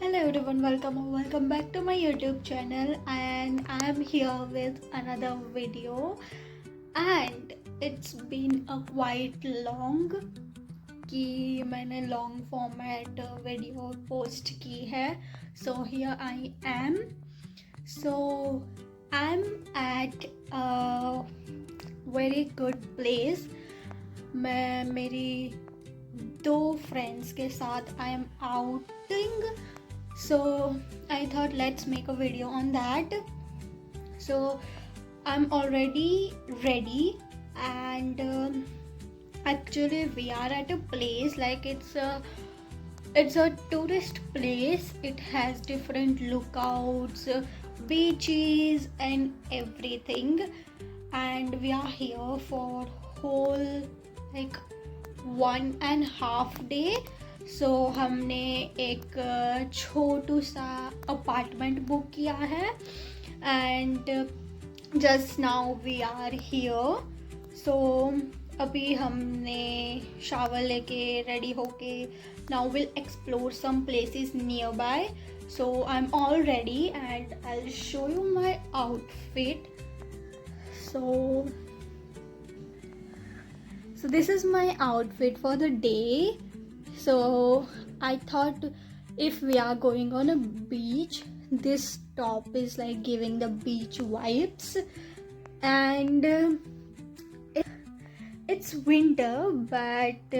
Hello everyone, welcome back to my YouTube channel, and I am here with another video. And it's been a quite long कि मैंने long format video post की है. So here I am. So I'm at a very good place. मैं मेरी दो friends के साथ I am outing. So I thought let's make a video on that. So I'm already ready, and actually we are at a place like it's a tourist place. It has different lookouts, beaches and everything, and we are here for whole like 1.5 day. सो हमने एक छोटू सा apartment book किया है and just now we are here. So अभी हमने shower लेके ready होके now will explore some places nearby. So I am all ready and I will show you my outfit. So this is my outfit for the day. So I thought if we are going on a beach, this top is like giving the beach vibes, and it's winter, but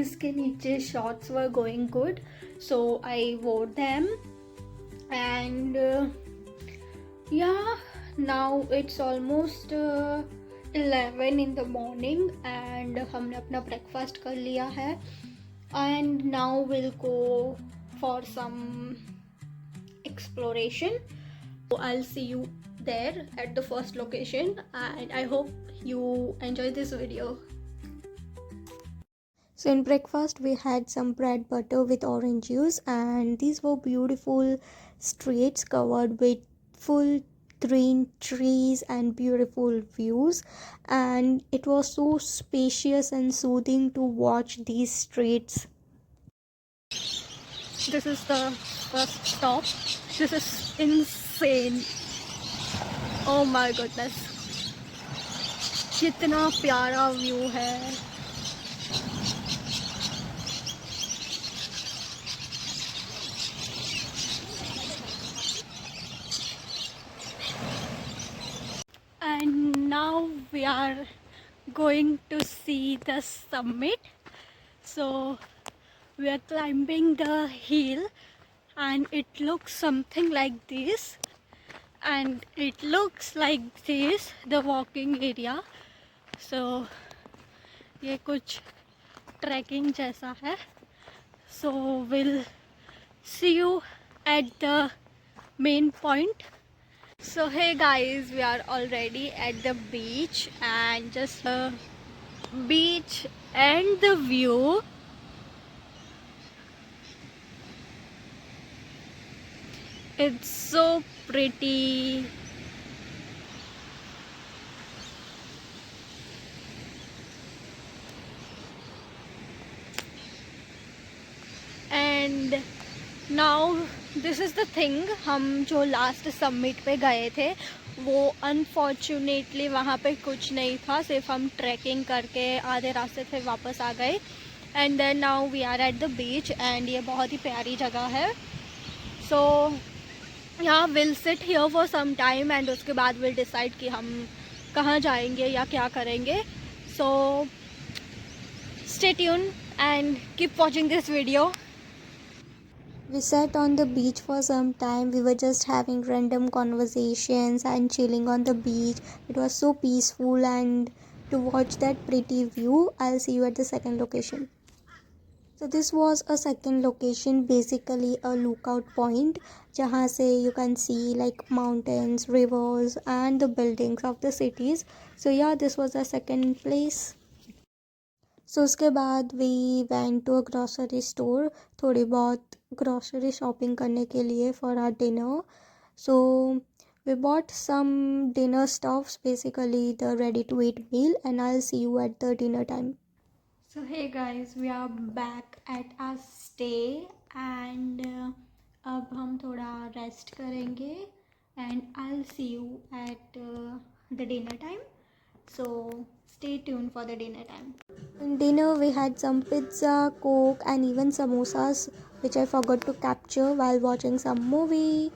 iske niche shorts were going good, so I wore them. And yeah, now it's almost 11 in the morning and हमने अपना breakfast कर लिया है. And now we'll go for some exploration. So I'll see you there at the first location, and I hope you enjoy this video. So in breakfast we had some bread butter with orange juice, and these were beautiful streets covered with full green trees and beautiful views, and it was so spacious and soothing to watch these streets. This is the first stop. This is insane. Oh my goodness, कितना प्यारा view है. And now we are going to see the summit. So we are climbing the hill, and it looks something like this, and it looks like this, the walking area. So ये कुछ trekking जैसा है. So we'll see you at the main point. So hey guys, we are already at the beach, and just the beach and the view. It's so pretty. And now this is the thing, हम जो last summit पे गए थे वो unfortunately वहाँ पे कुछ नहीं था, सिर्फ हम ट्रैकिंग करके आधे रास्ते से वापस आ गए. And then now we are at the beach, and ये बहुत ही प्यारी जगह है. सो यहाँ will sit here for some time, and उसके बाद विल डिसाइड कि हम कहाँ जाएंगे या क्या करेंगे. So stay tune and keep watching this video. We sat on the beach for some time. We were just having random conversations and chilling on the beach. It was so peaceful, and to watch that pretty view, I'll see you at the second location. So this was a second location, basically a lookout point, jahan se you can see like mountains, rivers and the buildings of the cities. So yeah, this was the second place. So उसके बाद we went to a grocery store, थोड़ी बहुत grocery shopping करने के लिए for our dinner. So we bought some dinner stuffs, basically the ready to eat meal, and I'll see you at the dinner time. So hey guys, we are back at our stay, and अब हम थोड़ा rest करेंगे and I will see you at the dinner time. So stay tuned for the dinner time. In dinner, we had some pizza, coke, and even samosas, which I forgot to capture while watching some movie.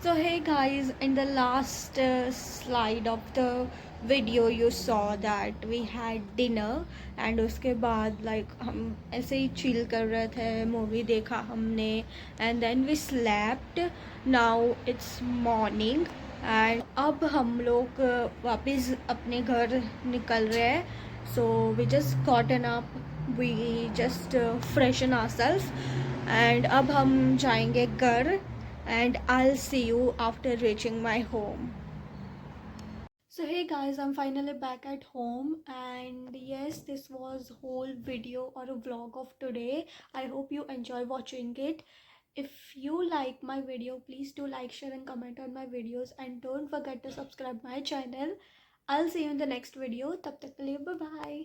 So hey guys, in the last slide of the video you saw that we had dinner and उसके बाद like हम ऐसे ही chill कर रहे थे, movie देखा हमने and then we slept. Now it's morning and अब हम लोग वापस अपने घर निकल रहे हैं. So we just gotten up, we just freshen ourselves and अब हम जाएंगे घर and I'll see you after reaching my home. So hey guys, I'm finally back at home and yes, this was whole video or a vlog of today. I hope you enjoy watching it. If you like my video, please do like, share and comment on my videos and don't forget to subscribe my channel. I'll see you in the next video. Tab tak ke liye, bye bye.